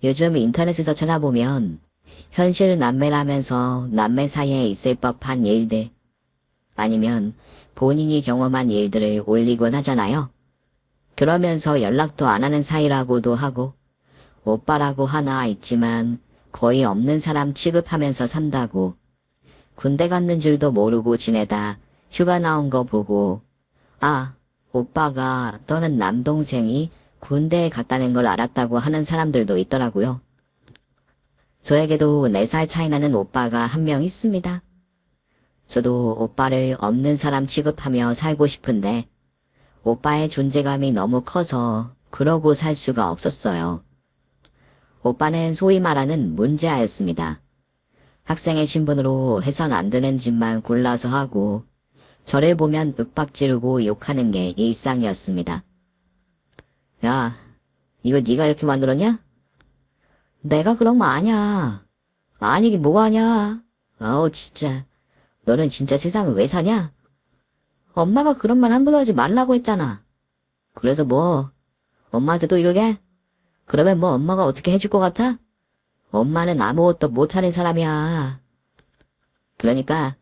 요즘 인터넷에서 찾아보면 현실 남매라면서 남매 사이에 있을 법한 일들, 아니면 본인이 경험한 일들을 올리곤 하잖아요. 그러면서 연락도 안 하는 사이라고도 하고, 오빠라고 하나 있지만 거의 없는 사람 취급하면서 산다고, 군대 갔는 줄도 모르고 지내다 휴가 나온 거 보고, 아, 오빠가 떠는 남동생이 군대에 갔다는 걸 알았다고 하는 사람들도 있더라고요. 저에게도 4살 차이 나는 오빠가 한 명 있습니다. 저도 오빠를 없는 사람 취급하며 살고 싶은데 오빠의 존재감이 너무 커서 그러고 살 수가 없었어요. 오빠는 소위 말하는 문제아였습니다. 학생의 신분으로 해선 안 되는 짓만 골라서 하고 저를 보면 윽박지르고 욕하는 게 일상이었습니다. 야, 이거 네가 이렇게 만들었냐? 내가 그런 거 아냐. 아니긴 뭐가 아냐. 아우 진짜. 너는 진짜 세상을 왜 사냐? 엄마가 그런 말 함부로 하지 말라고 했잖아. 그래서 뭐? 엄마한테도 이러게? 그러면 뭐 엄마가 어떻게 해줄 것 같아? 엄마는 아무것도 못하는 사람이야. 그러니까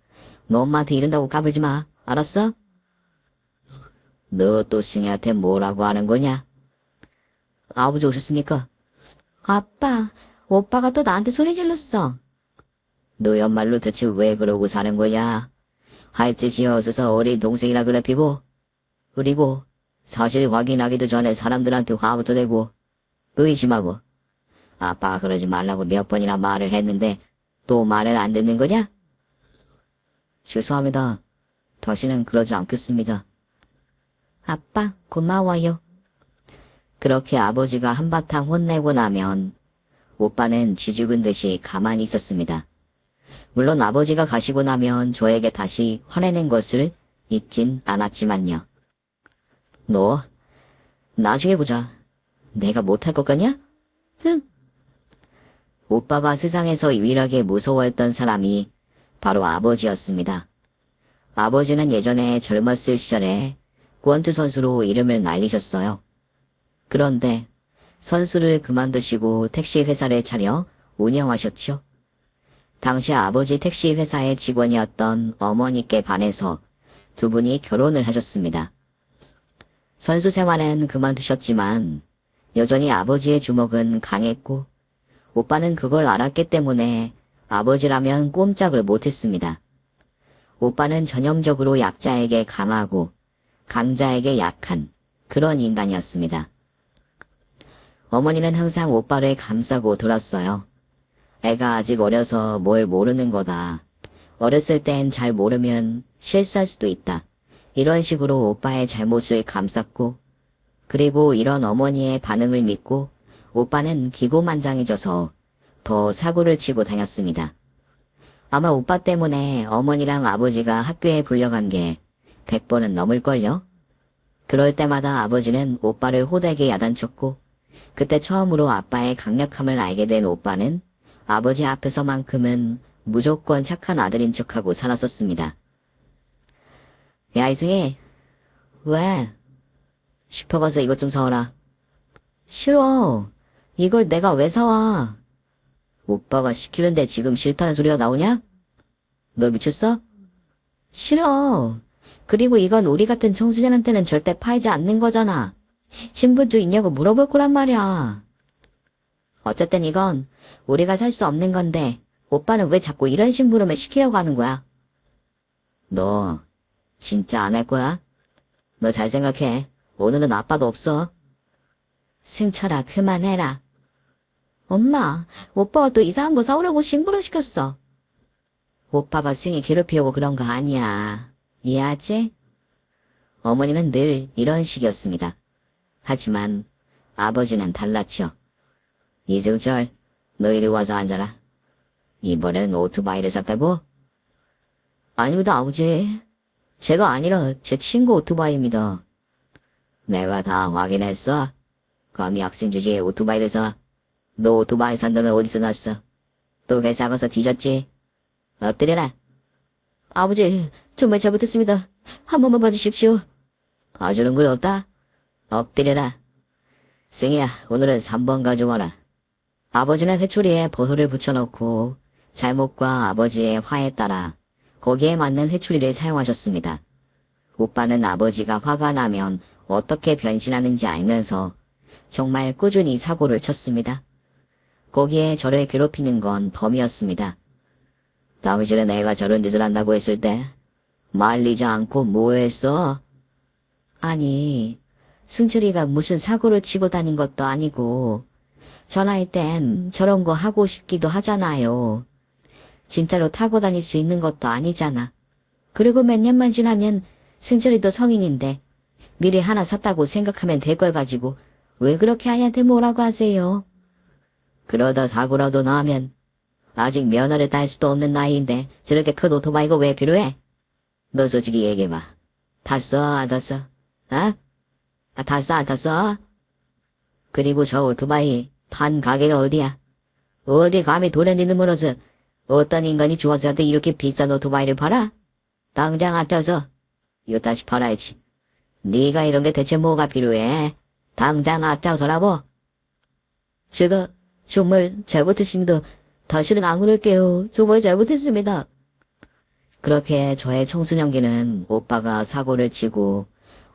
너 엄마한테 이른다고 까불지 마. 알았어? 너 또 승희한테 뭐라고 하는 거냐? 아버지 오셨습니까? 아빠, 오빠가 또 나한테 소리 질렀어. 너야말로 대체 왜 그러고 사는 거냐? 할 짓이 없어서 어린 동생이라 괴롭히고, 그리고 사실 확인하기도 전에 사람들한테 화부터 내고, 의심하고, 아빠가 그러지 말라고 몇 번이나 말을 했는데 또 말을 안 듣는 거냐? 죄송합니다. 다시는 그러지 않겠습니다. 아빠, 고마워요. 그렇게 아버지가 한바탕 혼내고 나면 오빠는 쥐죽은 듯이 가만히 있었습니다. 물론 아버지가 가시고 나면 저에게 다시 화내는 것을 잊진 않았지만요. 너, 나중에 보자. 내가 못할 것 같냐? 흥. 오빠가 세상에서 유일하게 무서워했던 사람이 바로 아버지였습니다. 아버지는 예전에 젊었을 시절에 권투 선수로 이름을 날리셨어요. 그런데 선수를 그만두시고 택시 회사를 차려 운영하셨죠. 당시 아버지 택시 회사의 직원이었던 어머니께 반해서 두 분이 결혼을 하셨습니다. 선수 생활은 그만두셨지만 여전히 아버지의 주먹은 강했고 오빠는 그걸 알았기 때문에 아버지라면 꼼짝을 못했습니다. 오빠는 전형적으로 약자에게 강하고 강자에게 약한 그런 인간이었습니다. 어머니는 항상 오빠를 감싸고 돌았어요. 애가 아직 어려서 뭘 모르는 거다. 어렸을 땐 잘 모르면 실수할 수도 있다. 이런 식으로 오빠의 잘못을 감쌌고, 그리고 이런 어머니의 반응을 믿고 오빠는 기고만장해져서 더 사고를 치고 다녔습니다. 아마 오빠 때문에 어머니랑 아버지가 학교에 불려간 게 100번은 넘을걸요? 그럴 때마다 아버지는 오빠를 호되게 야단쳤고, 그때 처음으로 아빠의 강력함을 알게 된 오빠는 아버지 앞에서만큼은 무조건 착한 아들인 척하고 살았었습니다. 야, 이승희. 왜? 슈퍼 가서 이것 좀 사와라. 싫어. 이걸 내가 왜 사와? 오빠가 시키는데 지금 싫다는 소리가 나오냐? 너 미쳤어? 싫어. 그리고 이건 우리 같은 청소년한테는 절대 팔지 않는 거잖아. 신분증 있냐고 물어볼 거란 말이야. 어쨌든 이건 우리가 살 수 없는 건데 오빠는 왜 자꾸 이런 심부름을 시키려고 하는 거야? 너 진짜 안 할 거야? 너 잘 생각해. 오늘은 아빠도 없어. 승철아, 그만해라. 엄마, 오빠가 또 이상한 거 사오려고 심부름 시켰어. 오빠가 승희 괴롭히려고 그런 거 아니야. 이해하지? 어머니는 늘 이런 식이었습니다. 하지만 아버지는 달랐죠. 이승철, 너 이리 와서 앉아라. 이번엔 오토바이를 샀다고? 아닙니다, 아버지. 제가 아니라 제 친구 오토바이입니다. 내가 다 확인했어. 감히 학생 주제에 오토바이를 사. 너 오토바이 산 돈은 어디서 났어? 또 회사 가서 뒤졌지? 엎드려라. 아버지, 정말 잘못했습니다. 한 번만 봐주십시오. 봐주는 글 없다. 엎드려라. 승희야, 오늘은 3번 가져와라. 아버지는 회초리에 버섯을 붙여놓고 잘못과 아버지의 화에 따라 거기에 맞는 회초리를 사용하셨습니다. 오빠는 아버지가 화가 나면 어떻게 변신하는지 알면서 정말 꾸준히 사고를 쳤습니다. 거기에 저를 괴롭히는 건 범이었습니다. 당신은 애가 저런 짓을 한다고 했을 때 말리지 않고 뭐 했어? 아니, 승철이가 무슨 사고를 치고 다닌 것도 아니고 저 나이 땐 저런 거 하고 싶기도 하잖아요. 진짜로 타고 다닐 수 있는 것도 아니잖아. 그리고 몇 년만 지나면 승철이도 성인인데 미리 하나 샀다고 생각하면 될 걸 가지고 왜 그렇게 아이한테 뭐라고 하세요? 그러다 사고라도 나면 아직 면허를 딸 수도 없는 나이인데 저렇게 큰 오토바이가 왜 필요해? 너 솔직히 얘기해봐. 탔어 안 탔어? 어? 탔어 안 탔어? 그리고 저 오토바이 탄 가게가 어디야? 어디 감히 돈에 눈물어서 어떤 인간이 주워서한테 이렇게 비싼 오토바이를 팔아? 당장 안 타서 이거 다시 팔아야지. 네가 이런 게 대체 뭐가 필요해? 당장 안 타서라고? 제가 정말 잘못했습니다. 다시는 안 그럴게요. 정말 잘못했습니다. 그렇게 저의 청소년기는 오빠가 사고를 치고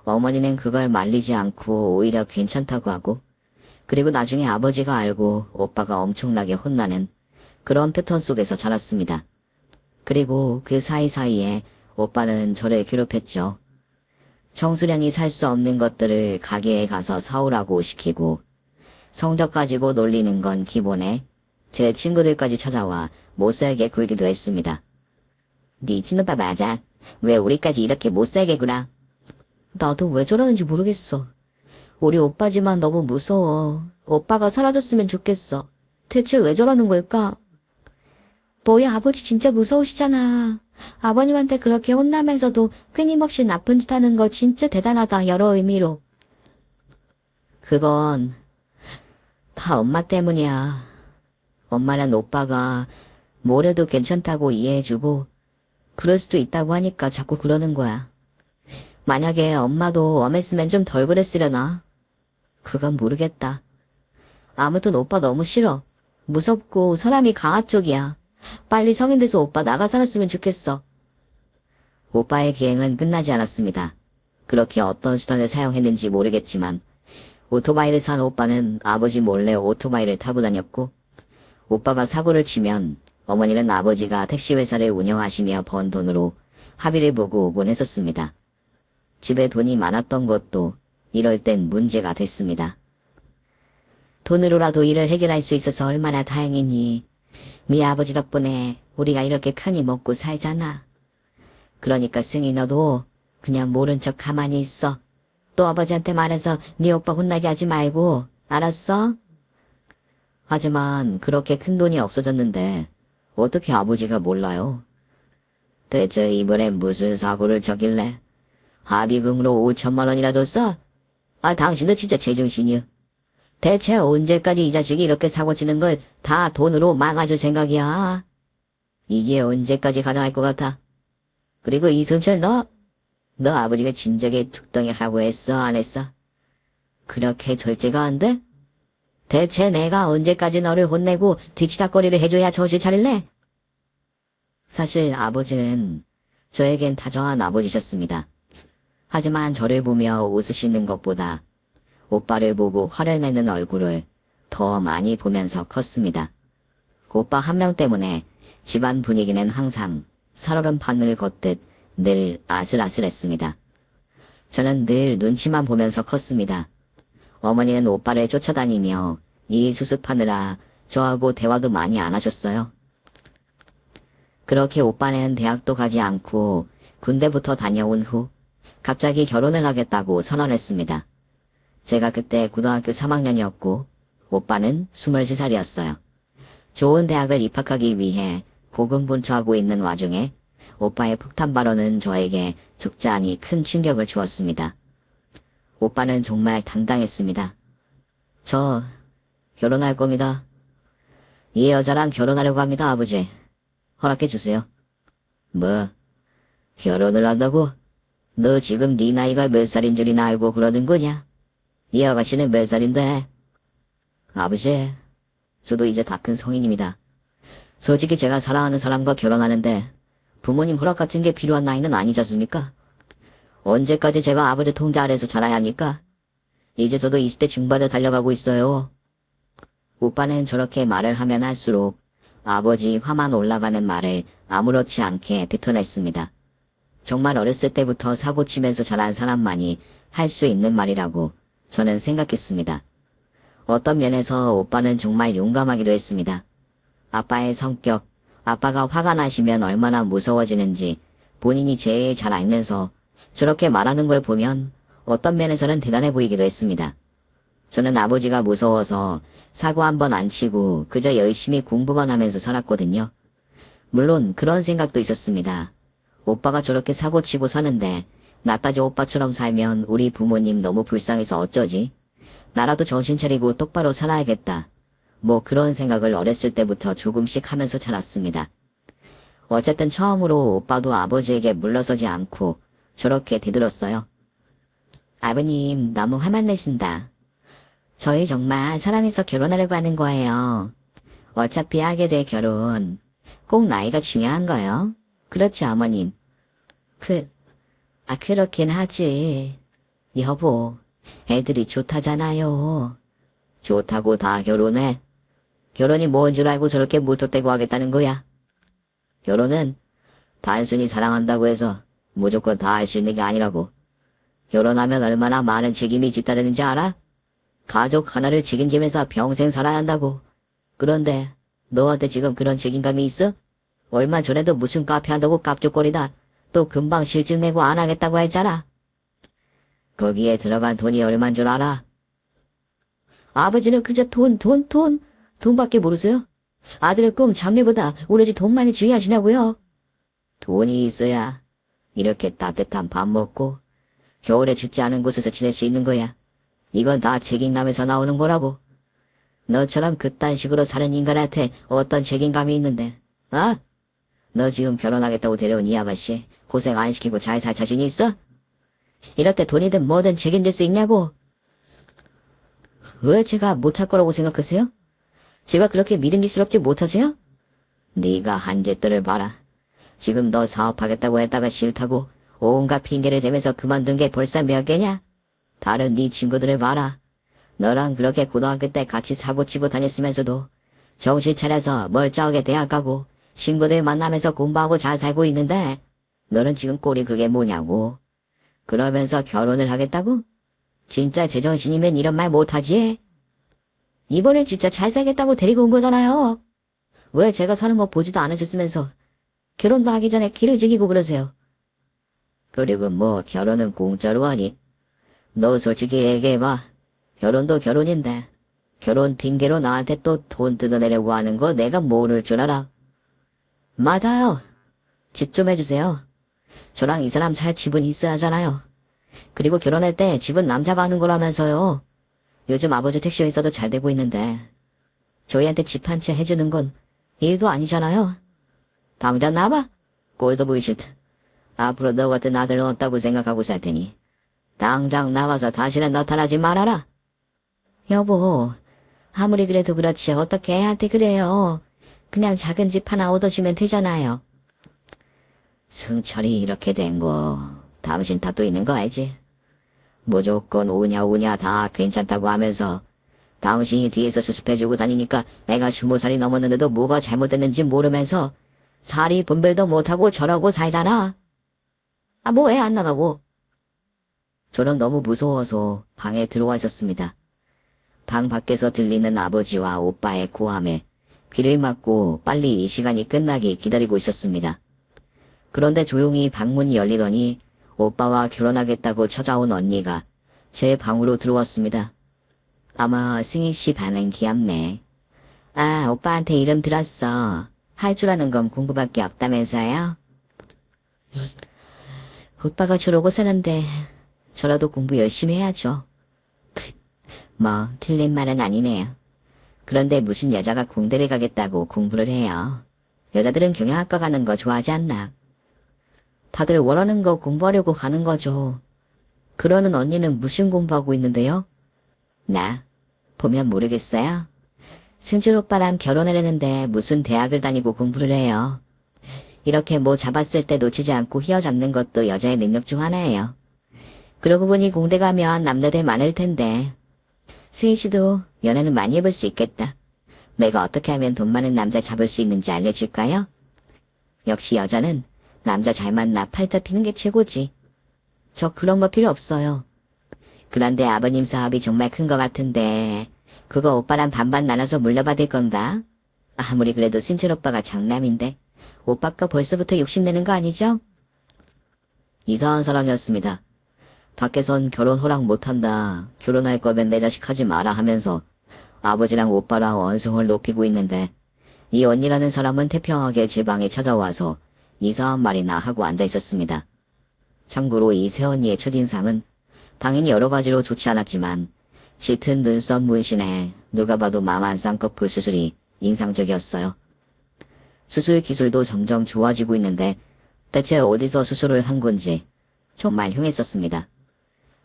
어머니는 그걸 말리지 않고 오히려 괜찮다고 하고 그리고 나중에 아버지가 알고 오빠가 엄청나게 혼나는 그런 패턴 속에서 자랐습니다. 그리고 그 사이사이에 오빠는 저를 괴롭혔죠. 청소년이 살 수 없는 것들을 가게에 가서 사오라고 시키고 성적 가지고 놀리는 건 기본에 제 친구들까지 찾아와 못살게 굴기도 했습니다. 네 친오빠 맞아. 왜 우리까지 이렇게 못살게 굴아? 나도 왜 저러는지 모르겠어. 우리 오빠지만 너무 무서워. 오빠가 사라졌으면 좋겠어. 대체 왜 저러는 걸까? 뭐야, 아버지 진짜 무서우시잖아. 아버님한테 그렇게 혼나면서도 끊임없이 나쁜 짓 하는 거 진짜 대단하다, 여러 의미로. 그건 다 엄마 때문이야. 엄마는 오빠가 뭐래도 괜찮다고 이해해주고 그럴 수도 있다고 하니까 자꾸 그러는 거야. 만약에 엄마도 엄했으면 좀 덜 그랬으려나? 그건 모르겠다. 아무튼 오빠 너무 싫어. 무섭고 사람이 강한 쪽이야. 빨리 성인 돼서 오빠 나가 살았으면 좋겠어. 오빠의 기행은 끝나지 않았습니다. 그렇게 어떤 수단을 사용했는지 모르겠지만 오토바이를 산 오빠는 아버지 몰래 오토바이를 타고 다녔고 오빠가 사고를 치면 어머니는 아버지가 택시회사를 운영하시며 번 돈으로 합의를 보고 오곤 했었습니다. 집에 돈이 많았던 것도 이럴 땐 문제가 됐습니다. 돈으로라도 일을 해결할 수 있어서 얼마나 다행이니. 네 아버지 덕분에 우리가 이렇게 편히 먹고 살잖아. 그러니까 승희 너도 그냥 모른 척 가만히 있어. 또 아버지한테 말해서 네 오빠 혼나게 하지 말고. 알았어? 하지만 그렇게 큰 돈이 없어졌는데 어떻게 아버지가 몰라요? 대체 이번엔 무슨 사고를 쳤길래 합의금으로 5천만 원이나 줬어? 당신도 진짜 제정신이야. 대체 언제까지 이 자식이 이렇게 사고치는 걸 다 돈으로 막아줄 생각이야? 이게 언제까지 가능할 것 같아? 그리고 이승철 너 아버지가 진작에 특덩이 하라고 했어 안 했어? 그렇게 절제가 안 돼? 대체 내가 언제까지 너를 혼내고 뒤치다거리를 해줘야 정신 차릴래? 사실 아버지는 저에겐 다정한 아버지셨습니다. 하지만 저를 보며 웃으시는 것보다 오빠를 보고 화를 내는 얼굴을 더 많이 보면서 컸습니다. 오빠 한 명 때문에 집안 분위기는 항상 살얼음 바늘을 걷듯 늘 아슬아슬했습니다. 저는 늘 눈치만 보면서 컸습니다. 어머니는 오빠를 쫓아다니며 일 수습하느라 저하고 대화도 많이 안 하셨어요. 그렇게 오빠는 대학도 가지 않고 군대부터 다녀온 후 갑자기 결혼을 하겠다고 선언했습니다. 제가 그때 고등학교 3학년이었고 오빠는 23살이었어요. 좋은 대학을 입학하기 위해 고군분투하고 있는 와중에 오빠의 폭탄 발언은 저에게 적지 않이 큰 충격을 주었습니다. 오빠는 정말 당당했습니다. 저 결혼할 겁니다. 이 여자랑 결혼하려고 합니다, 아버지. 허락해 주세요. 뭐? 결혼을 한다고? 너 지금 네 나이가 몇 살인 줄이나 알고 그러는 거냐? 이 아가씨는 몇 살인데? 아버지, 저도 이제 다 큰 성인입니다. 솔직히 제가 사랑하는 사람과 결혼하는데 부모님 허락 같은 게 필요한 나이는 아니지 않습니까? 언제까지 제가 아버지 통제 아래서 자라야 합니까? 이제 저도 20대 중반에 달려가고 있어요. 오빠는 저렇게 말을 하면 할수록 아버지 화만 올라가는 말을 아무렇지 않게 뱉어냈습니다. 정말 어렸을 때부터 사고치면서 자란 사람만이 할 수 있는 말이라고 저는 생각했습니다. 어떤 면에서 오빠는 정말 용감하기도 했습니다. 아빠의 성격, 아빠가 화가 나시면 얼마나 무서워지는지 본인이 제일 잘 알면서 저렇게 말하는 걸 보면 어떤 면에서는 대단해 보이기도 했습니다. 저는 아버지가 무서워서 사고 한 번 안 치고 그저 열심히 공부만 하면서 살았거든요. 물론 그런 생각도 있었습니다. 오빠가 저렇게 사고 치고 사는데 나까지 오빠처럼 살면 우리 부모님 너무 불쌍해서 어쩌지? 나라도 정신 차리고 똑바로 살아야겠다. 뭐 그런 생각을 어렸을 때부터 조금씩 하면서 자랐습니다. 어쨌든 처음으로 오빠도 아버지에게 물러서지 않고 저렇게 대들었어요. 아버님 너무 화만 내신다. 저희 정말 사랑해서 결혼하려고 하는 거예요. 어차피 하게 될 결혼 꼭 나이가 중요한 거요. 그렇지 어머님. 그렇긴 하지. 여보, 애들이 좋다잖아요. 좋다고 다 결혼해. 결혼이 뭔 줄 알고 저렇게 무턱대고 하겠다는 거야. 결혼은 단순히 사랑한다고 해서 무조건 다 할 수 있는 게 아니라고. 결혼하면 얼마나 많은 책임이 뒤따르는지 알아? 가족 하나를 책임지면서 평생 살아야 한다고. 그런데 너한테 지금 그런 책임감이 있어? 얼마 전에도 무슨 카페 한다고 깝죽거리다 또 금방 실직 내고 안 하겠다고 했잖아. 거기에 들어간 돈이 얼만 줄 알아? 아버지는 그저 돈밖에 모르세요? 아들의 꿈 장래보다 오로지 돈만이 중요하시냐고요? 돈이 있어야 이렇게 따뜻한 밥 먹고 겨울에 춥지 않은 곳에서 지낼 수 있는 거야. 이건 다 책임감에서 나오는 거라고. 너처럼 그딴 식으로 사는 인간한테 어떤 책임감이 있는데, 아? 너 지금 결혼하겠다고 데려온 이 아가씨 고생 안 시키고 잘 살 자신이 있어? 이럴 때 돈이든 뭐든 책임질 수 있냐고. 왜 제가 못할 거라고 생각하세요? 제가 그렇게 믿음직스럽지 못하세요? 네가 한 짓들을 봐라. 지금 너 사업하겠다고 했다가 싫다고 온갖 핑계를 대면서 그만둔 게 벌써 몇 개냐? 다른 네 친구들을 봐라. 너랑 그렇게 고등학교 때 같이 사고치고 다녔으면서도 정신 차려서 멀쩡하게 대학 가고 친구들 만나면서 공부하고 잘 살고 있는데 너는 지금 꼴이 그게 뭐냐고. 그러면서 결혼을 하겠다고? 진짜 제정신이면 이런 말 못하지? 이번엔 진짜 잘 살겠다고 데리고 온 거잖아요. 왜 제가 사는 거 보지도 않으셨으면서 결혼도 하기 전에 기를 죽이고 그러세요. 그리고 뭐 결혼은 공짜로 하니? 너 솔직히 얘기해봐. 결혼도 결혼인데 결혼 핑계로 나한테 또 돈 뜯어내려고 하는 거 내가 모를 줄 알아. 맞아요. 집 좀 해주세요. 저랑 이 사람 살 집은 있어야 하잖아요. 그리고 결혼할 때 집은 남자가 하는 거라면서요. 요즘 아버지 택시회사도 잘 되고 있는데 저희한테 집 한 채 해주는 건 일도 아니잖아요. 당장 나와봐. 꼴도 보기 싫다. 앞으로 너 같은 아들은 없다고 생각하고 살 테니 당장 나와서 다시는 나타나지 말아라. 여보, 아무리 그래도 그렇지 어떻게 애한테 그래요. 그냥 작은 집 하나 얻어주면 되잖아요. 승철이 이렇게 된 거 당신 탓도 있는 거 알지? 무조건 오냐 다 괜찮다고 하면서 당신이 뒤에서 수습해주고 다니니까 애가 20살이 넘었는데도 뭐가 잘못됐는지 모르면서 살이 분별도 못하고 저러고 살잖아. 아, 뭐 애 안 나가고. 저는 너무 무서워서 방에 들어와 있었습니다. 방 밖에서 들리는 아버지와 오빠의 고함에 귀를 막고 빨리 이 시간이 끝나기 기다리고 있었습니다. 그런데 조용히 방문이 열리더니 오빠와 결혼하겠다고 찾아온 언니가 제 방으로 들어왔습니다. 아마 승희씨 반응 귀엽네. 아, 오빠한테 이름 들었어. 할 줄 아는 건 공부밖에 없다면서요? 오빠가 저러고 사는데 저라도 공부 열심히 해야죠. 뭐 틀린 말은 아니네요. 그런데 무슨 여자가 공대를 가겠다고 공부를 해요. 여자들은 경영학과 가는 거 좋아하지 않나? 다들 원하는 거 공부하려고 가는 거죠. 그러는 언니는 무슨 공부하고 있는데요? 나 보면 모르겠어요. 승철 오빠랑 결혼을 했는데 무슨 대학을 다니고 공부를 해요. 이렇게 뭐 잡았을 때 놓치지 않고 휘어잡는 것도 여자의 능력 중 하나예요. 그러고 보니 공대 가면 남자들 많을 텐데. 승희 씨도 연애는 많이 해볼 수 있겠다. 내가 어떻게 하면 돈 많은 남자 잡을 수 있는지 알려줄까요? 역시 여자는 남자 잘 만나 팔자 피는 게 최고지. 저 그런 거 필요 없어요. 그런데 아버님 사업이 정말 큰 거 같은데 그거 오빠랑 반반 나눠서 물려받을 건가? 아무리 그래도 승철 오빠가 장남인데 오빠 거 벌써부터 욕심내는 거 아니죠? 이상한 사람이었습니다. 밖에선 결혼 허락 못한다. 결혼할 거면 내 자식 하지 마라 하면서 아버지랑 오빠랑 언성을 높이고 있는데 이 언니라는 사람은 태평하게 제 방에 찾아와서 이상한 말이나 하고 앉아 있었습니다. 참고로 이 새언니의 첫인상은 당연히 여러 가지로 좋지 않았지만 짙은 눈썹 문신에 누가 봐도 맘 안 쌍꺼풀 수술이 인상적이었어요. 수술 기술도 점점 좋아지고 있는데 대체 어디서 수술을 한 건지 정말 흉했었습니다.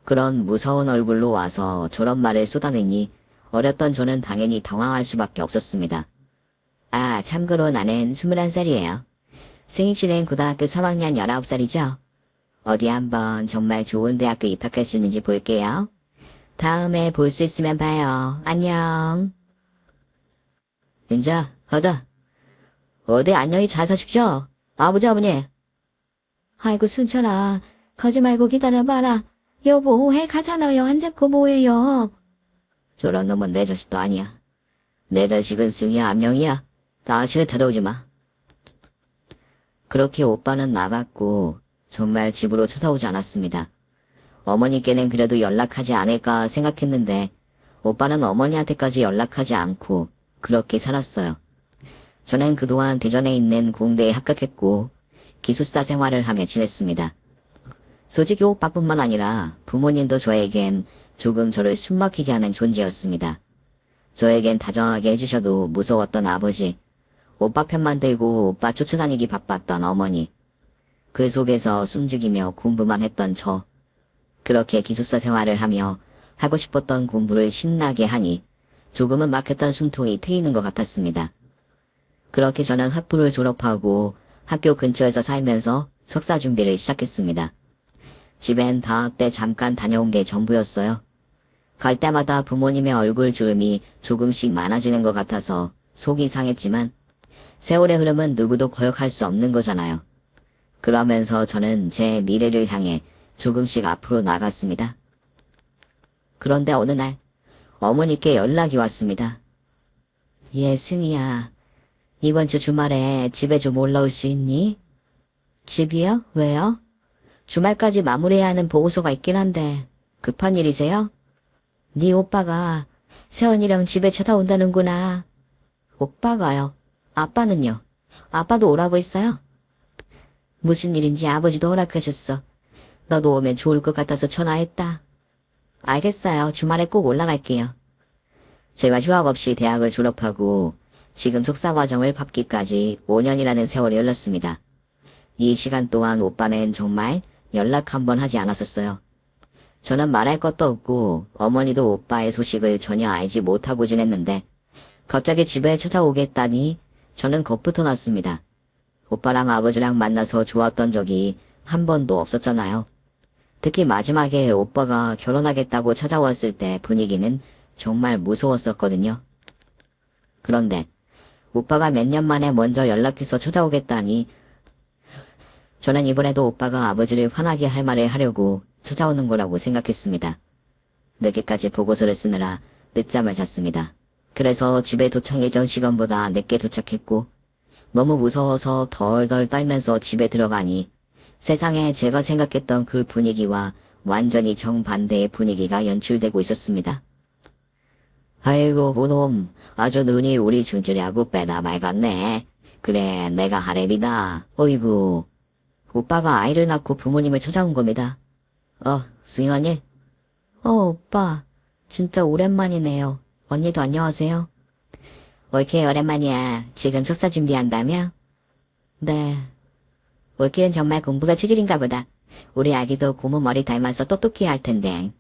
그런 무서운 얼굴로 와서 저런 말을 쏟아내니 어렸던 저는 당연히 당황할 수밖에 없었습니다. 아, 참고로 나는 21살이에요. 승희 씨는 고등학교 3학년 19살이죠? 어디 한번 정말 좋은 대학교 입학할 수 있는지 볼게요. 다음에 볼 수 있으면 봐요. 안녕. 윤자, 가자. 어디 안녕히 잘 사십시오. 아버지, 어머니. 아이고, 승철아. 가지 말고 기다려봐라. 여보, 해 가잖아요. 안 잡고 뭐해요. 저런 놈은 내 자식도 아니야. 내 자식은 승희야, 암령이야. 당신을 찾아오지 마. 그렇게 오빠는 나갔고 정말 집으로 찾아오지 않았습니다. 어머니께는 그래도 연락하지 않을까 생각했는데 오빠는 어머니한테까지 연락하지 않고 그렇게 살았어요. 저는 그동안 대전에 있는 공대에 합격했고 기숙사 생활을 하며 지냈습니다. 솔직히 오빠뿐만 아니라 부모님도 저에겐 조금 저를 숨막히게 하는 존재였습니다. 저에겐 다정하게 해주셔도 무서웠던 아버지, 오빠 편만 들고 오빠 쫓아다니기 바빴던 어머니, 그 속에서 숨죽이며 공부만 했던 저, 그렇게 기숙사 생활을 하며 하고 싶었던 공부를 신나게 하니 조금은 막혔던 숨통이 트이는 것 같았습니다. 그렇게 저는 학부를 졸업하고 학교 근처에서 살면서 석사 준비를 시작했습니다. 집엔 방학 때 잠깐 다녀온 게 전부였어요. 갈 때마다 부모님의 얼굴 주름이 조금씩 많아지는 것 같아서 속이 상했지만 세월의 흐름은 누구도 거역할 수 없는 거잖아요. 그러면서 저는 제 미래를 향해 조금씩 앞으로 나갔습니다. 그런데 어느 날 어머니께 연락이 왔습니다. 예, 승희야. 이번 주 주말에 집에 좀 올라올 수 있니? 집이요? 왜요? 주말까지 마무리해야 하는 보고서가 있긴 한데 급한 일이세요? 네 오빠가 세원이랑 집에 찾아온다는구나. 오빠가요? 아빠는요? 아빠도 오라고 했어요? 무슨 일인지 아버지도 허락하셨어. 너도 오면 좋을 것 같아서 전화했다. 알겠어요. 주말에 꼭 올라갈게요. 제가 휴학 없이 대학을 졸업하고 지금 석사 과정을 밟기까지 5년이라는 세월이 흘렀습니다. 이 시간 동안 오빠는 정말 연락 한 번 하지 않았었어요. 저는 말할 것도 없고 어머니도 오빠의 소식을 전혀 알지 못하고 지냈는데 갑자기 집에 찾아오겠다니 저는 겁부터 났습니다. 오빠랑 아버지랑 만나서 좋았던 적이 한 번도 없었잖아요. 특히 마지막에 오빠가 결혼하겠다고 찾아왔을 때 분위기는 정말 무서웠었거든요. 그런데 오빠가 몇 년 만에 먼저 연락해서 찾아오겠다니 저는 이번에도 오빠가 아버지를 화나게 할 말을 하려고 찾아오는 거라고 생각했습니다. 늦게까지 보고서를 쓰느라 늦잠을 잤습니다. 그래서 집에 도착 예정 시간보다 늦게 도착했고 너무 무서워서 덜덜 떨면서 집에 들어가니 세상에 제가 생각했던 그 분위기와 완전히 정반대의 분위기가 연출되고 있었습니다. 아이고 그놈 아주 눈이 우리 승철이하고 빼다 맑았네. 그래 내가 하렘이다. 어이구. 오빠가 아이를 낳고 부모님을 찾아온 겁니다. 승희 언니? 오빠. 진짜 오랜만이네요. 언니도 안녕하세요. 올케 오랜만이야. 지금 석사 준비한다며? 네. 올케는 정말 공부가 체질인가 보다. 우리 아기도 고모 머리 닮아서 똑똑히 할 텐데.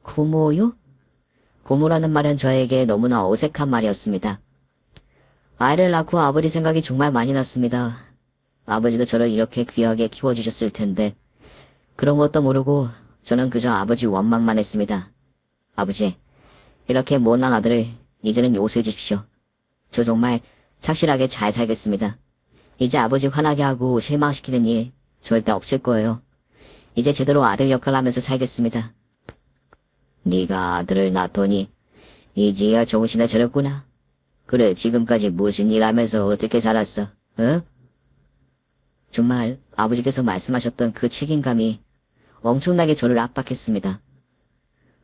고모요? 고모라는 말은 저에게 너무나 어색한 말이었습니다. 아이를 낳고 아버지 생각이 정말 많이 났습니다. 아버지도 저를 이렇게 귀하게 키워주셨을 텐데 그런 것도 모르고 저는 그저 아버지 원망만 했습니다. 아버지, 이렇게 못난 아들을 이제는 용서해 주십시오. 저 정말 착실하게 잘 살겠습니다. 이제 아버지 화나게 하고 실망시키는 일 절대 없을 거예요. 이제 제대로 아들 역할을 하면서 살겠습니다. 네가 아들을 낳더니 이제야 정신을 차렸구나. 그래, 지금까지 무슨 일 하면서 어떻게 살았어? 응? 정말 아버지께서 말씀하셨던 그 책임감이 엄청나게 저를 압박했습니다.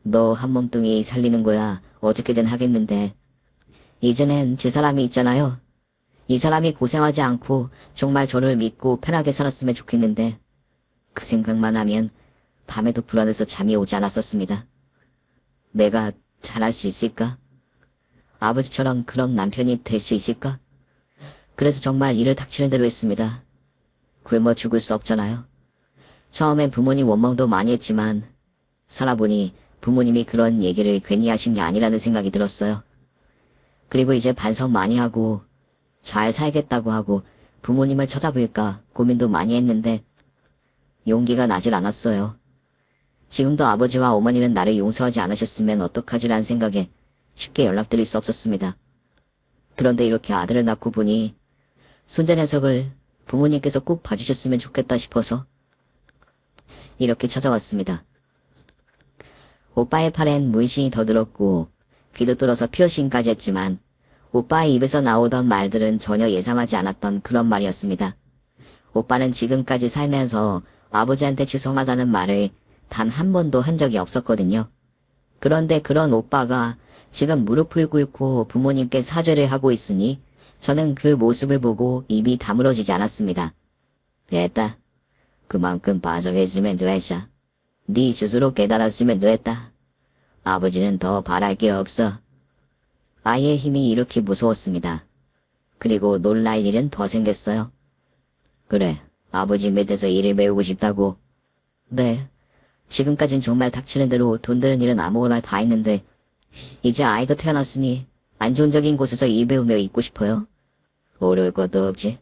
너 한 몸뚱이 살리는 거야 어떻게든 하겠는데 이제는 제 사람이 있잖아요. 이 사람이 고생하지 않고 정말 저를 믿고 편하게 살았으면 좋겠는데 그 생각만 하면 밤에도 불안해서 잠이 오지 않았었습니다. 내가 잘할 수 있을까? 아버지처럼 그런 남편이 될 수 있을까? 그래서 정말 일을 닥치는 대로 했습니다. 굶어 죽을 수 없잖아요. 처음엔 부모님 원망도 많이 했지만 살아보니 부모님이 그런 얘기를 괜히 하신 게 아니라는 생각이 들었어요. 그리고 이제 반성 많이 하고 잘 살겠다고 하고 부모님을 찾아볼까 고민도 많이 했는데 용기가 나질 않았어요. 지금도 아버지와 어머니는 나를 용서하지 않으셨으면 어떡하지라는 생각에 쉽게 연락드릴 수 없었습니다. 그런데 이렇게 아들을 낳고 보니 손자 녀석을 부모님께서 꼭 봐주셨으면 좋겠다 싶어서 이렇게 찾아왔습니다. 오빠의 팔엔 문신이 더 들었고 귀도 뚫어서 피어싱까지 했지만 오빠의 입에서 나오던 말들은 전혀 예상하지 않았던 그런 말이었습니다. 오빠는 지금까지 살면서 아버지한테 죄송하다는 말을 단 한 번도 한 적이 없었거든요. 그런데 그런 오빠가 지금 무릎을 꿇고 부모님께 사죄를 하고 있으니 저는 그 모습을 보고 입이 다물어지지 않았습니다. 됐다. 그만큼 반성했으면 됐어. 네 스스로 깨달았으면 됐다. 아버지는 더 바랄 게 없어. 아이의 힘이 이렇게 무서웠습니다. 그리고 놀랄 일은 더 생겼어요. 그래, 아버지 밑에서 일을 배우고 싶다고. 네, 지금까진 정말 닥치는 대로 돈 드는 일은 아무거나 다 했는데 이제 아이도 태어났으니 안정적인 곳에서 일 배우며 있고 싶어요. 어려울 것도 없지.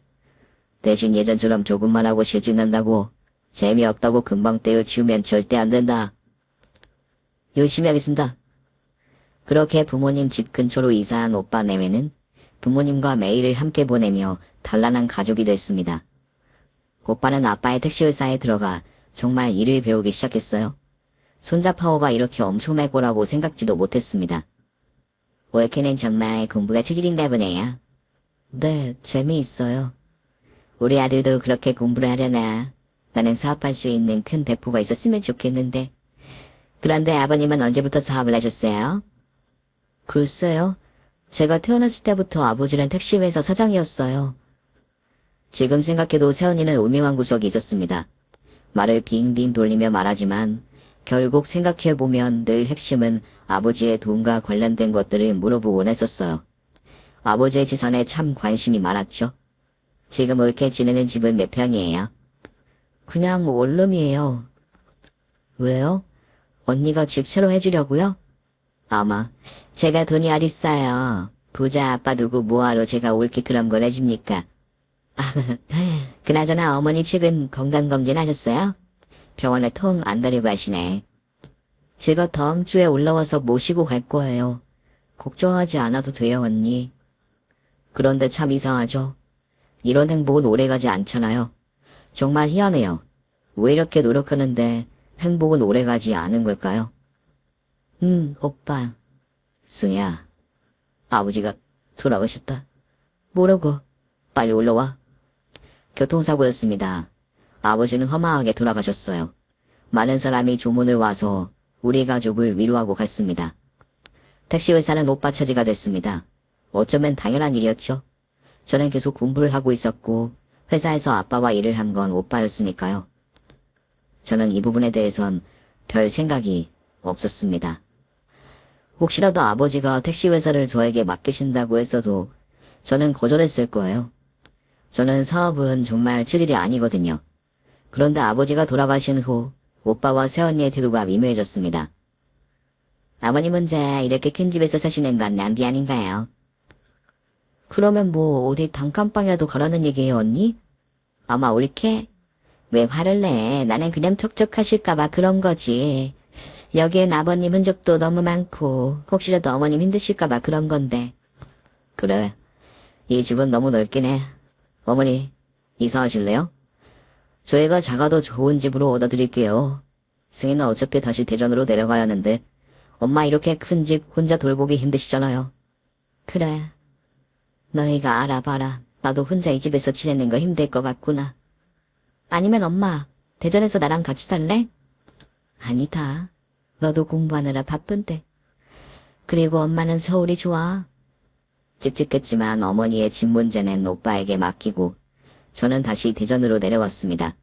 대신 예전처럼 조금만 하고 실증난다고 재미없다고 금방 때려치우면 절대 안 된다. 열심히 하겠습니다. 그렇게 부모님 집 근처로 이사한 오빠 내외는 부모님과 매일을 함께 보내며 단란한 가족이 됐습니다. 오빠는 아빠의 택시회사에 들어가 정말 일을 배우기 시작했어요. 손자 파워가 이렇게 엄청날 거라고 생각지도 못했습니다. 올케는 정말 공부가 체질인가 보네요. 네, 재미있어요. 우리 아들도 그렇게 공부를 하려나. 나는 사업할 수 있는 큰 배포가 있었으면 좋겠는데. 그런데 아버님은 언제부터 사업을 하셨어요? 글쎄요. 제가 태어났을 때부터 아버지는 택시회사 사장이었어요. 지금 생각해도 세연이는 오명한 구석이 있었습니다. 말을 빙빙 돌리며 말하지만 결국 생각해보면 늘 핵심은 아버지의 돈과 관련된 것들을 물어보곤 했었어요. 아버지의 재산에 참 관심이 많았죠. 지금 올케 지내는 집은 몇 평이에요? 그냥 원룸이에요. 왜요? 언니가 집 새로 해주려고요? 아마 제가 돈이 어딨어요. 부자 아빠 두고 뭐하러 제가 올케 그런 걸 해줍니까? 그나저나 어머니 최근 건강검진 하셨어요? 병원에 통 안 다니고 하시네. 제가 다음 주에 올라와서 모시고 갈 거예요. 걱정하지 않아도 돼요, 언니. 그런데 참 이상하죠? 이런 행복은 오래가지 않잖아요. 정말 희한해요. 왜 이렇게 노력하는데 행복은 오래가지 않은 걸까요? 오빠. 승희야, 아버지가 돌아가셨다. 뭐라고? 빨리 올라와. 교통사고였습니다. 아버지는 허망하게 돌아가셨어요. 많은 사람이 조문을 와서 우리 가족을 위로하고 갔습니다. 택시회사는 오빠 차지가 됐습니다. 어쩌면 당연한 일이었죠. 저는 계속 공부를 하고 있었고 회사에서 아빠와 일을 한 건 오빠였으니까요. 저는 이 부분에 대해선 별 생각이 없었습니다. 혹시라도 아버지가 택시회사를 저에게 맡기신다고 했어도 저는 거절했을 거예요. 저는 사업은 정말 체질이 아니거든요. 그런데 아버지가 돌아가신 후 오빠와 새언니의 태도가 미묘해졌습니다. 아버님 혼자 이렇게 큰 집에서 사시는 건 낭비 아닌가요? 그러면 뭐 어디 단칸방이라도 가라는 얘기예요, 언니? 아마 옳게? 왜 화를 내? 나는 그냥 척척하실까봐 그런 거지. 여기엔 아버님 흔적도 너무 많고 혹시라도 어머님 힘드실까봐 그런 건데. 그래, 이 집은 너무 넓긴 해. 어머니, 이사하실래요? 저희가 작아도 좋은 집으로 얻어드릴게요. 승희는 어차피 다시 대전으로 내려가야 하는데 엄마 이렇게 큰 집 혼자 돌보기 힘드시잖아요. 그래, 너희가 알아봐라. 나도 혼자 이 집에서 지내는 거 힘들 것 같구나. 아니면 엄마, 대전에서 나랑 같이 살래? 아니다. 너도 공부하느라 바쁜데. 그리고 엄마는 서울이 좋아. 찝찝했지만 어머니의 집 문제는 오빠에게 맡기고 저는 다시 대전으로 내려왔습니다.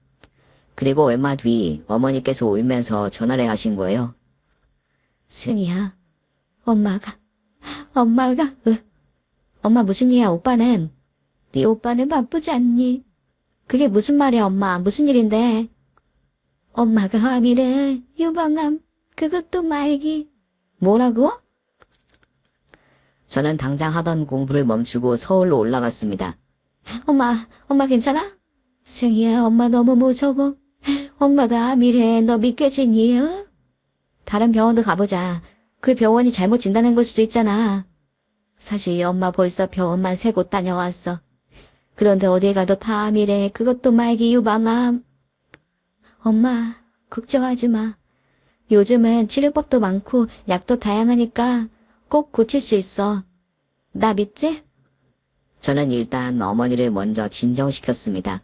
그리고 얼마 뒤 어머니께서 울면서 전화를 하신 거예요. 승희야, 엄마가, 엄마 무슨 일이야, 오빠는? 네 오빠는 바쁘지 않니? 그게 무슨 말이야, 엄마, 무슨 일인데? 엄마가 암이래, 유방암, 그것도 말기. 뭐라고? 저는 당장 하던 공부를 멈추고 서울로 올라갔습니다. 엄마 괜찮아? 승희야, 엄마 너무 무서워. 엄마도 암이래, 너 믿겠니? 어? 다른 병원도 가보자. 그 병원이 잘못 진단한 걸 수도 있잖아. 사실 엄마 벌써 병원만 3곳 다녀왔어. 그런데 어디 가도 다 암이래, 그것도 말기 유방암. 엄마, 걱정하지 마. 요즘은 치료법도 많고 약도 다양하니까 꼭 고칠 수 있어. 나 믿지? 저는 일단 어머니를 먼저 진정시켰습니다.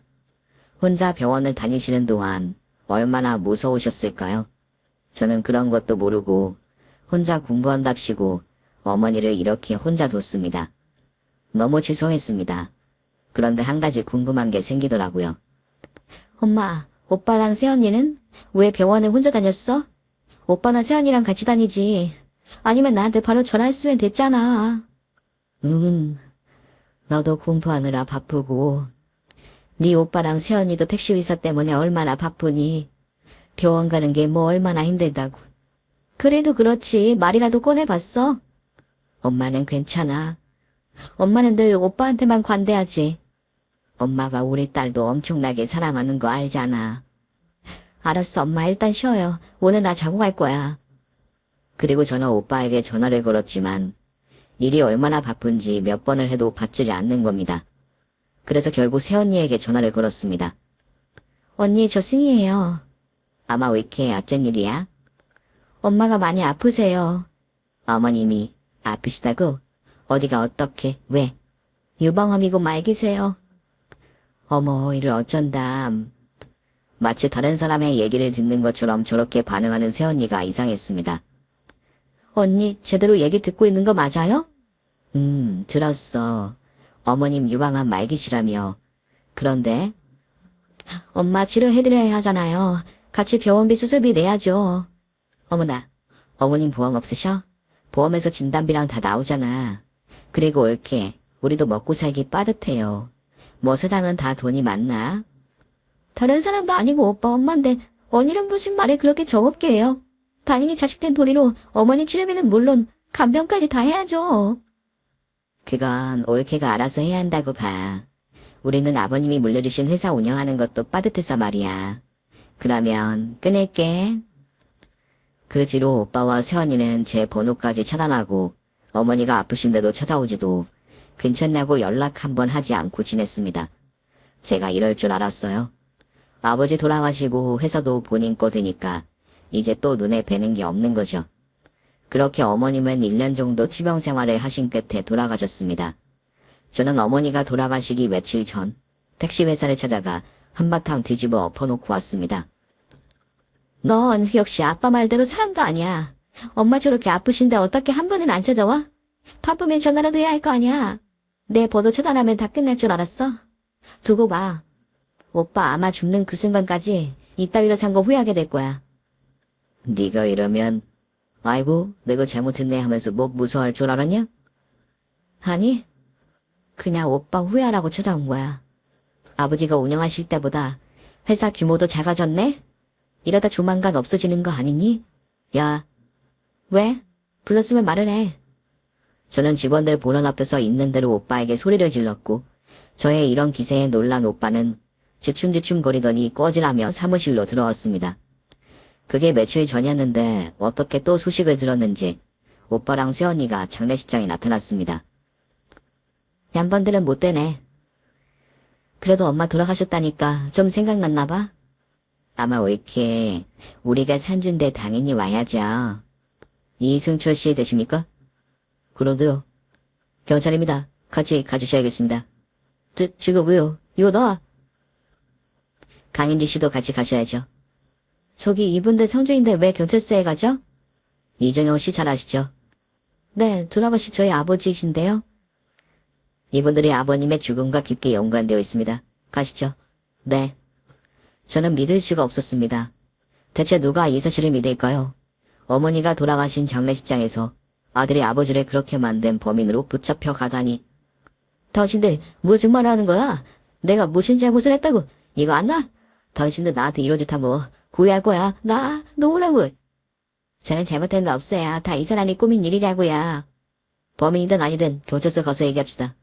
혼자 병원을 다니시는 동안 얼마나 무서우셨을까요? 저는 그런 것도 모르고 혼자 공부한답시고 어머니를 이렇게 혼자 뒀습니다. 너무 죄송했습니다. 그런데 한 가지 궁금한 게 생기더라고요. 엄마, 오빠랑 새언니는 왜 병원을 혼자 다녔어? 오빠나 새언니랑 같이 다니지. 아니면 나한테 바로 전화했으면 됐잖아. 너도 공부하느라 바쁘고 네 오빠랑 새언니도 택시기사 때문에 얼마나 바쁘니. 병원 가는 게 뭐 얼마나 힘들다고. 그래도 그렇지, 말이라도 꺼내봤어? 엄마는 괜찮아. 엄마는 늘 오빠한테만 관대하지. 엄마가 우리 딸도 엄청나게 사랑하는 거 알잖아. 알았어, 엄마 일단 쉬어요. 오늘 나 자고 갈 거야. 그리고 저는 오빠에게 전화를 걸었지만 일이 얼마나 바쁜지 몇 번을 해도 받지 않는 겁니다. 그래서 결국 새언니에게 전화를 걸었습니다. 언니, 저 승희예요. 아마 왜 이렇게 어쩐 일이야? 엄마가 많이 아프세요. 어머님이 아프시다고? 어디가 어떻게? 왜? 유방암이고 말기세요. 어머, 이를 어쩐다. 마치 다른 사람의 얘기를 듣는 것처럼 저렇게 반응하는 새언니가 이상했습니다. 언니, 제대로 얘기 듣고 있는 거 맞아요? 들었어. 어머님 유방암 말기시라며. 그런데? 엄마 치료해드려야 하잖아요. 같이 병원비 수술비 내야죠. 어머나, 어머님 보험 없으셔? 보험에서 진단비랑 다 나오잖아. 그리고 옳게 우리도 먹고 살기 빠듯해요. 뭐 세상은 다 돈이 많나? 다른 사람도 아니고 오빠 엄마인데 언니는 무슨 말을 그렇게 정없게 해요. 당연히 자식된 도리로 어머니 치료비는 물론 간병까지 다 해야죠. 그건 옳게가 알아서 해야 한다고 봐. 우리는 아버님이 물려주신 회사 운영하는 것도 빠듯해서 말이야. 그러면 끊을게. 그 뒤로 오빠와 새언니는 제 번호까지 차단하고 어머니가 아프신데도 찾아오지도 괜찮냐고 연락 한번 하지 않고 지냈습니다. 제가 이럴 줄 알았어요. 아버지 돌아가시고 회사도 본인 거 되니까 이제 또 눈에 뵈는 게 없는 거죠. 그렇게 어머님은 1년 정도 투병 생활을 하신 끝에 돌아가셨습니다. 저는 어머니가 돌아가시기 며칠 전 택시 회사를 찾아가 한바탕 뒤집어 엎어놓고 왔습니다. 넌 역시 아빠 말대로 사람도 아니야. 엄마 저렇게 아프신데 어떻게 한 번은 안 찾아와? 바쁘면 전화라도 해야 할 거 아니야. 내 번호 차단하면 다 끝날 줄 알았어? 두고 봐. 오빠 아마 죽는 그 순간까지 이따위로 산 거 후회하게 될 거야. 네가 이러면 아이고 내가 잘못했네 하면서 뭐 무서워할 줄 알았냐? 아니, 그냥 오빠 후회하라고 찾아온 거야. 아버지가 운영하실 때보다 회사 규모도 작아졌네? 이러다 조만간 없어지는 거 아니니? 야, 왜? 불렀으면 말을 해. 저는 직원들 보는 앞에서 있는 대로 오빠에게 소리를 질렀고 저의 이런 기세에 놀란 오빠는 주춤주춤거리더니 꺼지라며 사무실로 들어왔습니다. 그게 며칠 전이었는데 어떻게 또 소식을 들었는지 오빠랑 새언니가 장례식장에 나타났습니다. 양반들은 못되네. 그래도 엄마 돌아가셨다니까 좀 생각났나 봐. 아마 왜 이렇게 우리가 산준데 당연히 와야죠. 이승철 씨 되십니까? 그런데요. 경찰입니다. 같이 가주셔야겠습니다. 지금 왜요? 이거 놔. 강인지 씨도 같이 가셔야죠. 저기 이분들 성주인데 왜 경찰서에 가죠? 이정영 씨 잘 아시죠? 네, 돌아가신 저희 아버지이신데요. 이분들이 아버님의 죽음과 깊게 연관되어 있습니다. 가시죠. 네. 저는 믿을 수가 없었습니다. 대체 누가 이 사실을 믿을까요? 어머니가 돌아가신 장례식장에서 아들이 아버지를 그렇게 만든 범인으로 붙잡혀 가다니. 당신들 무슨 말을 하는 거야? 내가 무슨 잘못을 했다고? 이거 안 나? 당신들 나한테 이런 짓 하고 구애할 거야. 나 놓으라고. 저는 잘못한 거 없어요. 다 이 사람이 꾸민 일이라고요. 범인이든 아니든 경찰서 가서 얘기합시다.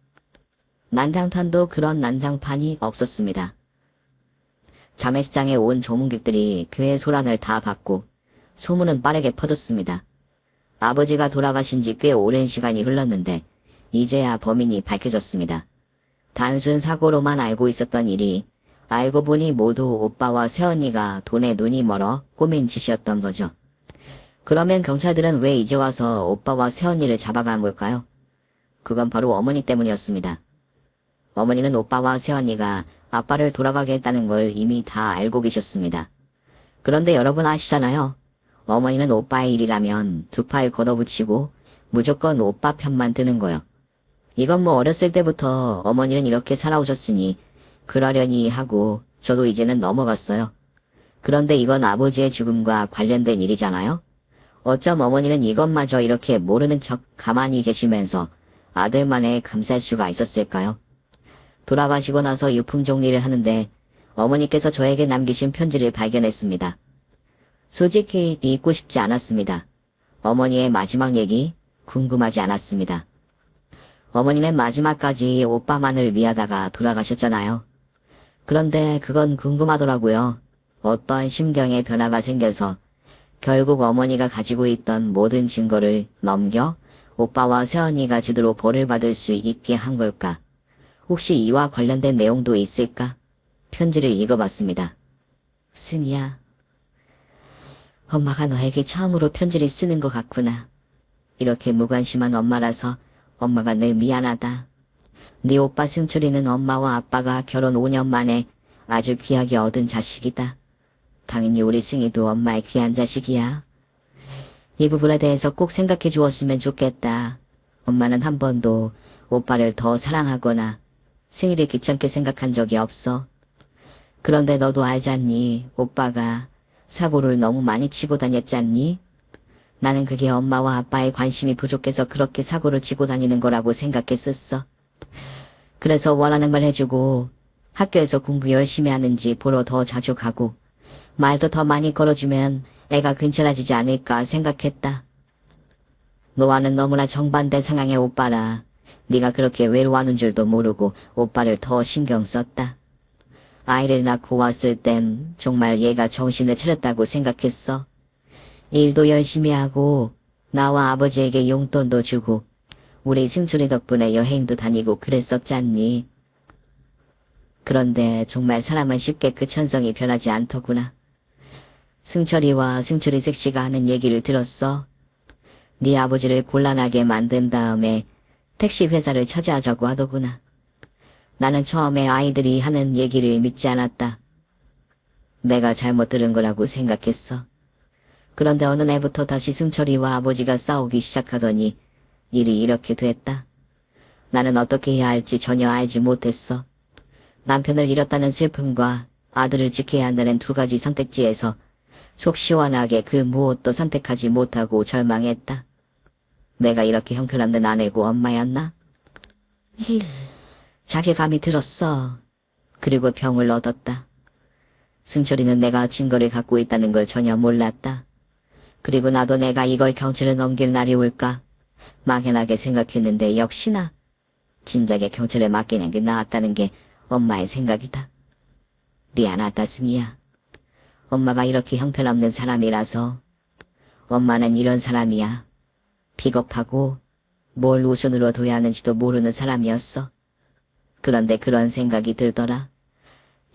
난장판도 그런 난장판이 없었습니다. 장례식장에 온 조문객들이 그의 소란을 다 받고 소문은 빠르게 퍼졌습니다. 아버지가 돌아가신 지 꽤 오랜 시간이 흘렀는데 이제야 범인이 밝혀졌습니다. 단순 사고로만 알고 있었던 일이 알고 보니 모두 오빠와 새언니가 돈에 눈이 멀어 꾸민 짓이었던 거죠. 그러면 경찰들은 왜 이제 와서 오빠와 새언니를 잡아간 걸까요? 그건 바로 어머니 때문이었습니다. 어머니는 오빠와 새언니가 아빠를 돌아가게 했다는 걸 이미 다 알고 계셨습니다. 그런데 여러분 아시잖아요. 어머니는 오빠의 일이라면 두 팔 걷어붙이고 무조건 오빠 편만 드는 거요. 이건 뭐 어렸을 때부터 어머니는 이렇게 살아오셨으니 그러려니 하고 저도 이제는 넘어갔어요. 그런데 이건 아버지의 죽음과 관련된 일이잖아요. 어쩜 어머니는 이것마저 이렇게 모르는 척 가만히 계시면서 아들만에 감쌀 수가 있었을까요? 돌아가시고 나서 유품 정리를 하는데 어머니께서 저에게 남기신 편지를 발견했습니다. 솔직히 읽고 싶지 않았습니다. 어머니의 마지막 얘기 궁금하지 않았습니다. 어머니는 마지막까지 오빠만을 위하다가 돌아가셨잖아요. 그런데 그건 궁금하더라고요. 어떤 심경의 변화가 생겨서 결국 어머니가 가지고 있던 모든 증거를 넘겨 오빠와 새언니가 제대로 벌을 받을 수 있게 한 걸까? 혹시 이와 관련된 내용도 있을까? 편지를 읽어봤습니다. 승희야, 엄마가 너에게 처음으로 편지를 쓰는 것 같구나. 이렇게 무관심한 엄마라서 엄마가 늘 미안하다. 네 오빠 승철이는 엄마와 아빠가 결혼 5년 만에 아주 귀하게 얻은 자식이다. 당연히 우리 승희도 엄마의 귀한 자식이야. 이 부분에 대해서 꼭 생각해 주었으면 좋겠다. 엄마는 한 번도 오빠를 더 사랑하거나 승희를 귀찮게 생각한 적이 없어. 그런데 너도 알잖니? 오빠가 사고를 너무 많이 치고 다녔잖니? 나는 그게 엄마와 아빠의 관심이 부족해서 그렇게 사고를 치고 다니는 거라고 생각했었어. 그래서 원하는 말 해주고 학교에서 공부 열심히 하는지 보러 더 자주 가고 말도 더 많이 걸어주면 애가 괜찮아지지 않을까 생각했다. 너와는 너무나 정반대 상황의 오빠라 네가 그렇게 외로워하는 줄도 모르고 오빠를 더 신경 썼다. 아이를 낳고 왔을 땐 정말 얘가 정신을 차렸다고 생각했어. 일도 열심히 하고 나와 아버지에게 용돈도 주고 우리 승철이 덕분에 여행도 다니고 그랬었잖니. 그런데 정말 사람은 쉽게 그 천성이 변하지 않더구나. 승철이와 승철이 섹시가 하는 얘기를 들었어. 네 아버지를 곤란하게 만든 다음에 택시 회사를 차지하자고 하더구나. 나는 처음에 아이들이 하는 얘기를 믿지 않았다. 내가 잘못 들은 거라고 생각했어. 그런데 어느 날부터 다시 승철이와 아버지가 싸우기 시작하더니 일이 이렇게 됐다. 나는 어떻게 해야 할지 전혀 알지 못했어. 남편을 잃었다는 슬픔과 아들을 지켜야 한다는 두 가지 선택지에서 속 시원하게 그 무엇도 선택하지 못하고 절망했다. 내가 이렇게 형편없는 아내고 엄마였나? 자괴감이 들었어. 그리고 병을 얻었다. 승철이는 내가 증거를 갖고 있다는 걸 전혀 몰랐다. 그리고 나도 내가 이걸 경찰에 넘길 날이 올까 막연하게 생각했는데 역시나 진작에 경찰에 맡기는 게 나았다는 게 엄마의 생각이다. 미안하다, 승희야. 엄마가 이렇게 형편없는 사람이라서. 엄마는 이런 사람이야. 비겁하고 뭘 우선으로 둬야 하는지도 모르는 사람이었어. 그런데 그런 생각이 들더라.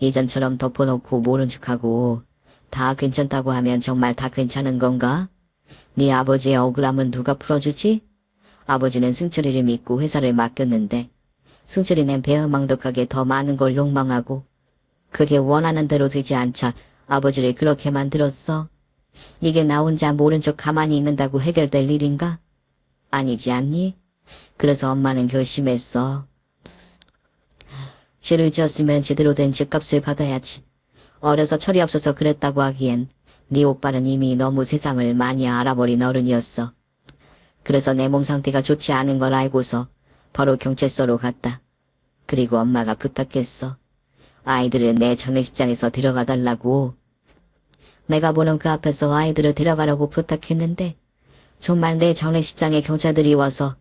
예전처럼 덮어놓고 모른 척하고 다 괜찮다고 하면 정말 다 괜찮은 건가? 네 아버지의 억울함은 누가 풀어주지? 아버지는 승철이를 믿고 회사를 맡겼는데 승철이는 배은망덕하게 더 많은 걸 욕망하고 그게 원하는 대로 되지 않자 아버지를 그렇게 만들었어. 이게 나 혼자 모른 척 가만히 있는다고 해결될 일인가? 아니지 않니? 그래서 엄마는 결심했어. 죄를 지었으면 제대로 된 죄값을 받아야지. 어려서 철이 없어서 그랬다고 하기엔 네 오빠는 이미 너무 세상을 많이 알아버린 어른이었어. 그래서 내 몸 상태가 좋지 않은 걸 알고서 바로 경찰서로 갔다. 그리고 엄마가 부탁했어. 아이들을 내 장례식장에서 데려가 달라고. 내가 보는 그 앞에서 아이들을 데려가라고 부탁했는데 정말 내 장례식장에 경찰들이 와서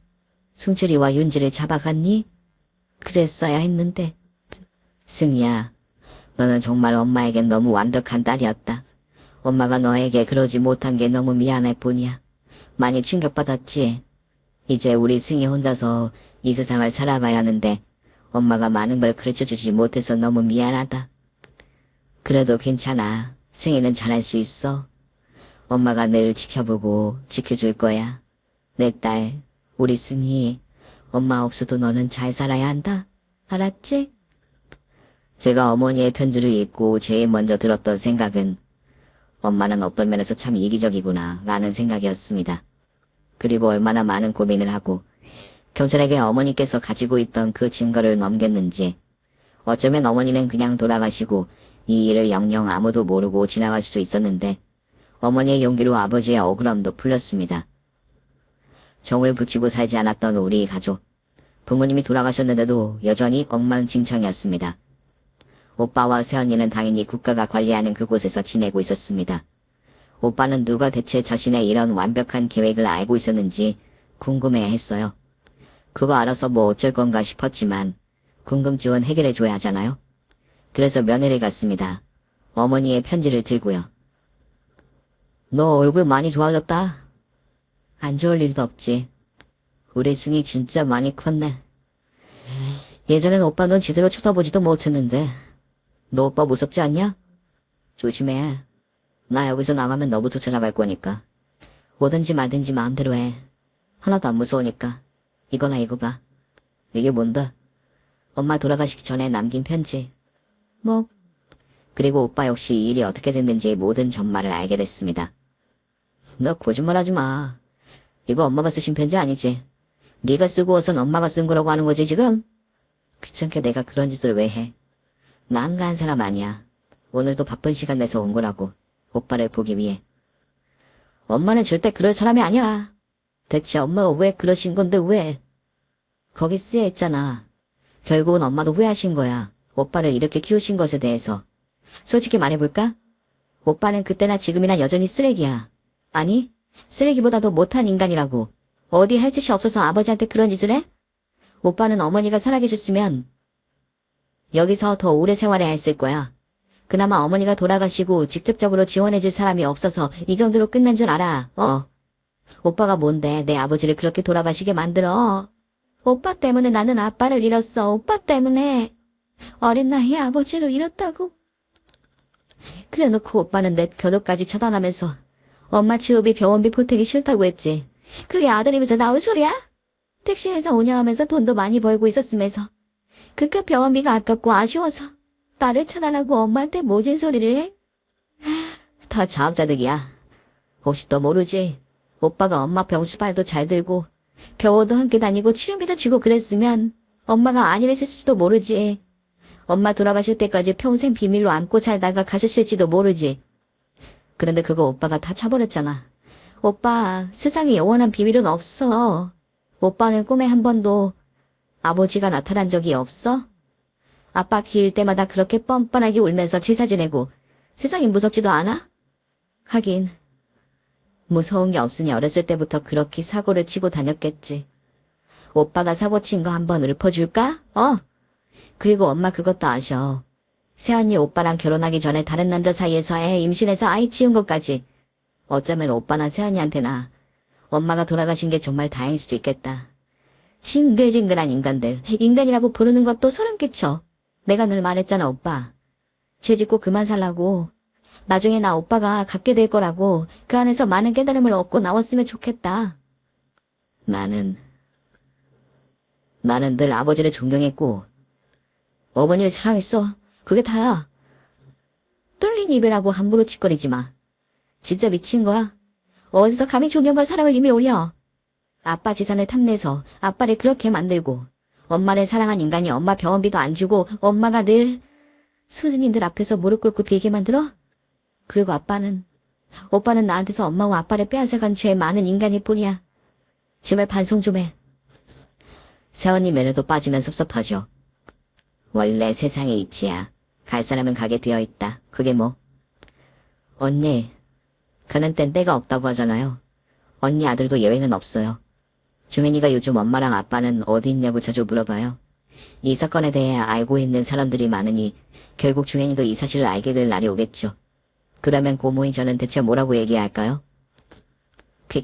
승철이와 윤지를 잡아갔니? 그랬어야 했는데. 승희야, 너는 정말 엄마에겐 너무 완벽한 딸이었다. 엄마가 너에게 그러지 못한 게 너무 미안할 뿐이야. 많이 충격받았지. 이제 우리 승희 혼자서 이 세상을 살아봐야 하는데 엄마가 많은 걸 가르쳐주지 못해서 너무 미안하다. 그래도 괜찮아. 승희는 잘할 수 있어. 엄마가 늘 지켜보고 지켜줄 거야. 내 딸, 우리 승희. 엄마 없어도 너는 잘 살아야 한다. 알았지? 제가 어머니의 편지를 읽고 제일 먼저 들었던 생각은 엄마는 어떤 면에서 참 이기적이구나 라는 생각이었습니다. 그리고 얼마나 많은 고민을 하고 경찰에게 어머니께서 가지고 있던 그 증거를 넘겼는지. 어쩌면 어머니는 그냥 돌아가시고 이 일을 영영 아무도 모르고 지나갈 수도 있었는데 어머니의 용기로 아버지의 억울함도 풀렸습니다. 정을 붙이고 살지 않았던 우리 가족. 부모님이 돌아가셨는데도 여전히 엉망진창이었습니다. 오빠와 새언니는 당연히 국가가 관리하는 그곳에서 지내고 있었습니다. 오빠는 누가 대체 자신의 이런 완벽한 계획을 알고 있었는지 궁금해했어요. 그거 알아서 뭐 어쩔 건가 싶었지만 궁금증은 해결해줘야 하잖아요. 그래서 면회를 갔습니다. 어머니의 편지를 들고요. 너 얼굴 많이 좋아졌다. 안 좋을 일도 없지. 우리 승희 진짜 많이 컸네. 예전엔 오빠 넌 제대로 쳐다보지도 못했는데 너 오빠 무섭지 않냐? 조심해. 나 여기서 나가면 너부터 찾아갈 거니까. 오든지 말든지 마음대로 해. 하나도 안 무서우니까. 이거나 이거 봐. 이게 뭔데? 엄마 돌아가시기 전에 남긴 편지. 뭐? 그리고 오빠 역시 이 일이 어떻게 됐는지 모든 전말을 알게 됐습니다. 너 거짓말하지 마. 이거 엄마가 쓰신 편지 아니지? 네가 쓰고 어선 엄마가 쓴 거라고 하는 거지 지금? 귀찮게 내가 그런 짓을 왜 해? 나 한가한 사람 아니야. 오늘도 바쁜 시간 내서 온 거라고. 오빠를 보기 위해. 엄마는 절대 그럴 사람이 아니야. 대체 엄마가 왜 그러신 건데 왜? 거기 쓰여있잖아. 결국은 엄마도 후회하신 거야. 오빠를 이렇게 키우신 것에 대해서. 솔직히 말해볼까? 오빠는 그때나 지금이나 여전히 쓰레기야. 아니, 쓰레기보다도 못한 인간이라고. 어디 할 짓이 없어서 아버지한테 그런 짓을 해? 오빠는 어머니가 살아계셨으면 여기서 더 오래 생활해야 했을 거야. 그나마 어머니가 돌아가시고 직접적으로 지원해줄 사람이 없어서 이 정도로 끝난 줄 알아. 오빠가 뭔데 내 아버지를 그렇게 돌아가시게 만들어. 오빠 때문에 나는 아빠를 잃었어. 오빠 때문에. 어린 나이에 아버지를 잃었다고. 그래놓고 오빠는 내 변호까지 차단하면서 엄마 치료비 병원비 보태기 싫다고 했지. 그게 아들이면서 나올 소리야? 택시회사 운영하면서 돈도 많이 벌고 있었으면서 그깟 병원비가 아깝고 아쉬워서 나를 차단하고 엄마한테 모진 소리를 해? 다 자업자득이야. 혹시 너 모르지? 오빠가 엄마 병수발도 잘 들고 병원도 함께 다니고 치료비도 주고 그랬으면 엄마가 안 이랬을지도 모르지. 엄마 돌아가실 때까지 평생 비밀로 안고 살다가 가셨을지도 모르지. 그런데 그거 오빠가 다 차버렸잖아. 오빠, 세상에 영원한 비밀은 없어. 오빠는 꿈에 한 번도 아버지가 나타난 적이 없어? 아빠 기일 때마다 그렇게 뻔뻔하게 울면서 제사 지내고 세상이 무섭지도 않아? 하긴 무서운 게 없으니 어렸을 때부터 그렇게 사고를 치고 다녔겠지. 오빠가 사고 친 거 한번 읊어줄까? 그리고 엄마 그것도 아셔. 새언니 오빠랑 결혼하기 전에 다른 남자 사이에서 애 임신해서 아이 치운 것까지. 어쩌면 오빠나 새언니한테나 엄마가 돌아가신 게 정말 다행일 수도 있겠다. 징글징글한 인간들. 인간이라고 부르는 것도 소름 끼쳐. 내가 늘 말했잖아 오빠. 죄 짓고 그만 살라고. 나중에 나 오빠가 갚게 될 거라고. 그 안에서 많은 깨달음을 얻고 나왔으면 좋겠다. 나는 늘 아버지를 존경했고 어머니를 사랑했어. 그게 다야. 뚫린 입이라고 함부로 짓거리지 마. 진짜 미친 거야. 어디서 감히 존경과 사랑을 입에 올려. 아빠 재산을 탐내서 아빠를 그렇게 만들고 엄마를 사랑한 인간이 엄마 병원비도 안 주고 엄마가 늘 스승님들 앞에서 무릎 꿇고 빌게 만들어? 그리고 오빠는 나한테서 엄마와 아빠를 빼앗아간 죄 많은 인간일 뿐이야. 제발 반성 좀 해. 새언니 매너도 빠지면 섭섭하죠. 원래 세상의 이치야. 갈 사람은 가게 되어 있다. 그게 뭐. 언니, 가는 땐 때가 없다고 하잖아요. 언니 아들도 예외는 없어요. 주민이가 요즘 엄마랑 아빠는 어디 있냐고 자주 물어봐요. 이 사건에 대해 알고 있는 사람들이 많으니 결국 주민이도 이 사실을 알게 될 날이 오겠죠. 그러면 고모인 저는 대체 뭐라고 얘기할까요?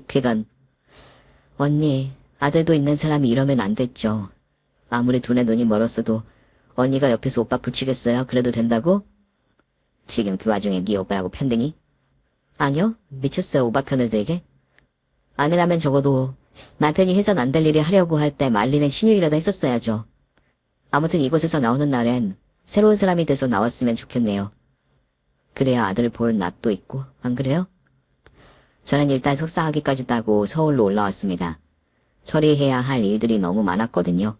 그건 언니, 아들도 있는 사람이 이러면 안 됐죠. 아무리 둘의 눈이 멀었어도 언니가 옆에서 오빠 붙이겠어요? 그래도 된다고? 지금 그 와중에 네 오빠라고 편드니? 아니요, 미쳤어요. 오빠 편을 들게. 아니라면 적어도 남편이 해선 안 될 일을 하려고 할 때 말리는 신유이라도 했었어야죠. 아무튼 이곳에서 나오는 날엔 새로운 사람이 돼서 나왔으면 좋겠네요. 그래야 아들을 볼 낯도 있고, 안 그래요? 저는 일단 석사학위까지 따고 서울로 올라왔습니다. 처리해야 할 일들이 너무 많았거든요.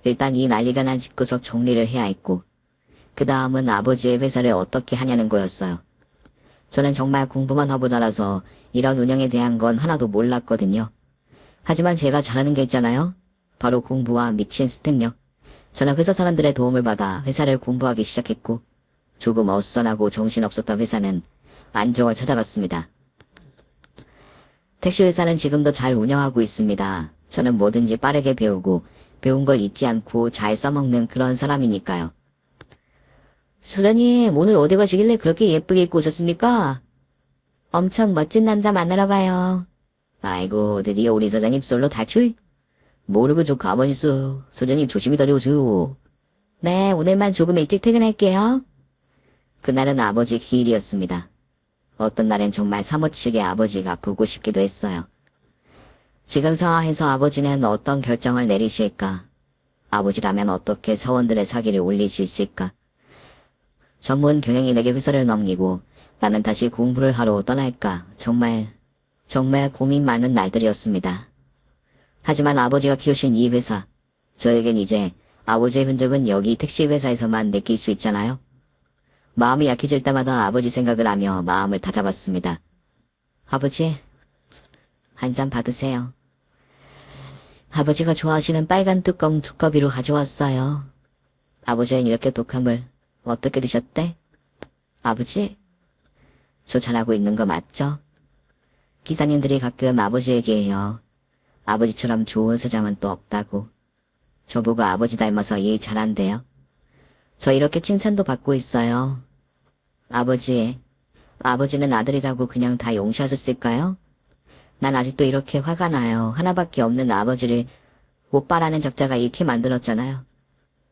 일단 이 난리가 난 집구석 정리를 해야 했고, 그 다음은 아버지의 회사를 어떻게 하냐는 거였어요. 저는 정말 공부만 하고 자라서 이런 운영에 대한 건 하나도 몰랐거든요. 하지만 제가 잘하는 게 있잖아요. 바로 공부와 미친 스택력. 저는 회사 사람들의 도움을 받아 회사를 공부하기 시작했고, 조금 어수선하고 정신없었던 회사는 안정을 찾아갔습니다. 택시회사는 지금도 잘 운영하고 있습니다. 저는 뭐든지 빠르게 배우고 배운 걸 잊지 않고 잘 써먹는 그런 사람이니까요. 소장님, 오늘 어디 가시길래 그렇게 예쁘게 입고 오셨습니까? 엄청 멋진 남자 만나러 가요. 아이고, 드디어 우리 사장님 솔로 탈출? 모르고 좀 가만히 있어. 소장님 조심히 다녀오세요. 네, 오늘만 조금 일찍 퇴근할게요. 그날은 아버지 기일이었습니다. 어떤 날엔 정말 사무치게 아버지가 보고 싶기도 했어요. 지금 상황에서 아버지는 어떤 결정을 내리실까? 아버지라면 어떻게 사원들의 사기를 올릴 수 있을까? 전문 경영인에게 회사를 넘기고 나는 다시 공부를 하러 떠날까? 정말 고민 많은 날들이었습니다. 하지만 아버지가 키우신 이 회사, 저에겐 이제 아버지의 흔적은 여기 택시 회사에서만 느낄 수 있잖아요. 마음이 약해질 때마다 아버지 생각을 하며 마음을 다잡았습니다. 아버지, 한 잔 받으세요. 아버지가 좋아하시는 빨간 뚜껑 두꺼비로 가져왔어요. 아버지는 이렇게 독함을 어떻게 드셨대? 아버지, 저 잘하고 있는 거 맞죠? 기사님들이 가끔 아버지에게 해요. 아버지처럼 좋은 사장은 또 없다고. 저보고 아버지 닮아서 일 잘한대요. 저 이렇게 칭찬도 받고 있어요. 아버지는 아들이라고 그냥 다 용서하셨을까요? 난 아직도 이렇게 화가 나요. 하나밖에 없는 아버지를 오빠라는 적자가 잃게 만들었잖아요.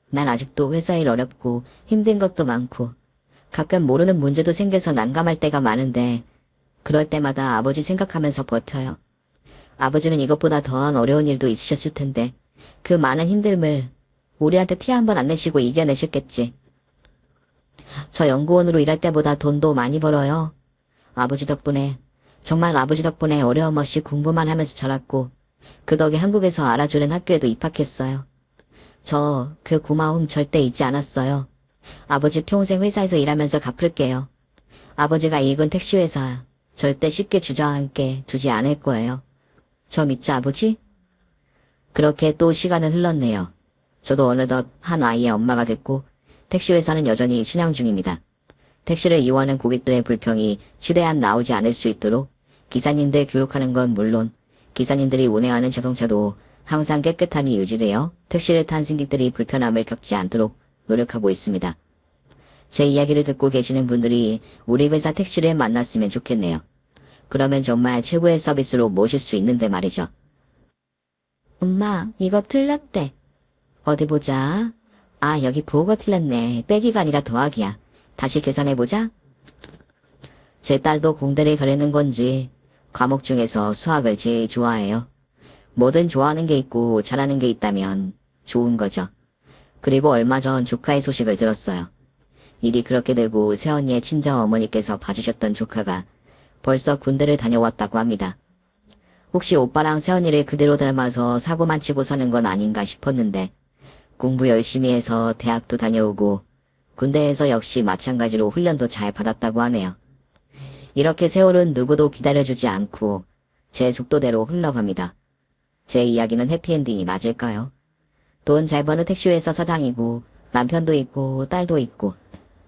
난 아직도 회사 일 어렵고 힘든 것도 많고 가끔 모르는 문제도 생겨서 난감할 때가 많은데 그럴 때마다 아버지 생각하면서 버텨요. 아버지는 이것보다 더한 어려운 일도 있으셨을 텐데 그 많은 힘듦을 우리한테 티 한 번 안 내시고 이겨내셨겠지. 저 연구원으로 일할 때보다 돈도 많이 벌어요. 정말 아버지 덕분에 어려움 없이 공부만 하면서 자랐고 그 덕에 한국에서 알아주는 학교에도 입학했어요. 저 그 고마움 절대 잊지 않았어요. 아버지 평생 회사에서 일하면서 갚을게요. 아버지가 일군 택시회사 절대 쉽게 주저앉게 두지 않을 거예요. 저 믿죠, 아버지? 그렇게 또 시간은 흘렀네요. 저도 어느덧 한 아이의 엄마가 됐고 택시회사는 여전히 신양 중입니다. 택시를 이용하는 고객들의 불평이 최대한 나오지 않을 수 있도록 기사님들 교육하는 건 물론 기사님들이 운행하는 자동차도 항상 깨끗함이 유지되어 택시를 탄 승객들이 불편함을 겪지 않도록 노력하고 있습니다. 제 이야기를 듣고 계시는 분들이 우리 회사 택시를 만났으면 좋겠네요. 그러면 정말 최고의 서비스로 모실 수 있는데 말이죠. 엄마, 이거 틀렸대. 어디 보자. 아, 여기 부호가 틀렸네. 빼기가 아니라 더하기야. 다시 계산해보자. 제 딸도 공대를 가려는 건지 과목 중에서 수학을 제일 좋아해요. 뭐든 좋아하는 게 있고 잘하는 게 있다면 좋은 거죠. 그리고 얼마 전 조카의 소식을 들었어요. 일이 그렇게 되고 새언니의 친정 어머니께서 봐주셨던 조카가 벌써 군대를 다녀왔다고 합니다. 혹시 오빠랑 새언니를 그대로 닮아서 사고만 치고 사는 건 아닌가 싶었는데 공부 열심히 해서 대학도 다녀오고 군대에서 역시 마찬가지로 훈련도 잘 받았다고 하네요. 이렇게 세월은 누구도 기다려주지 않고 제 속도대로 흘러갑니다. 제 이야기는 해피엔딩이 맞을까요? 돈 잘 버는 택시회사 사장이고 남편도 있고 딸도 있고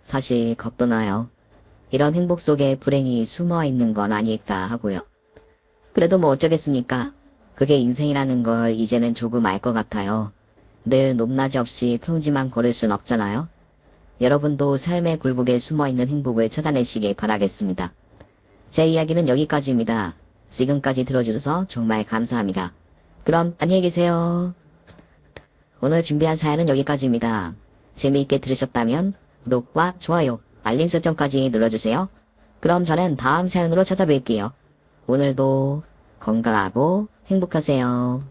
사실 겁도 나요. 이런 행복 속에 불행이 숨어있는 건 아닐까 하고요. 그래도 뭐 어쩌겠습니까? 그게 인생이라는 걸 이제는 조금 알 것 같아요. 늘 높낮이 없이 평지만 걸을 순 없잖아요. 여러분도 삶의 굴곡에 숨어있는 행복을 찾아내시길 바라겠습니다. 제 이야기는 여기까지입니다. 지금까지 들어주셔서 정말 감사합니다. 그럼 안녕히 계세요. 오늘 준비한 사연은 여기까지입니다. 재미있게 들으셨다면 구독과 좋아요, 알림 설정까지 눌러주세요. 그럼 저는 다음 사연으로 찾아뵐게요. 오늘도 건강하고 행복하세요.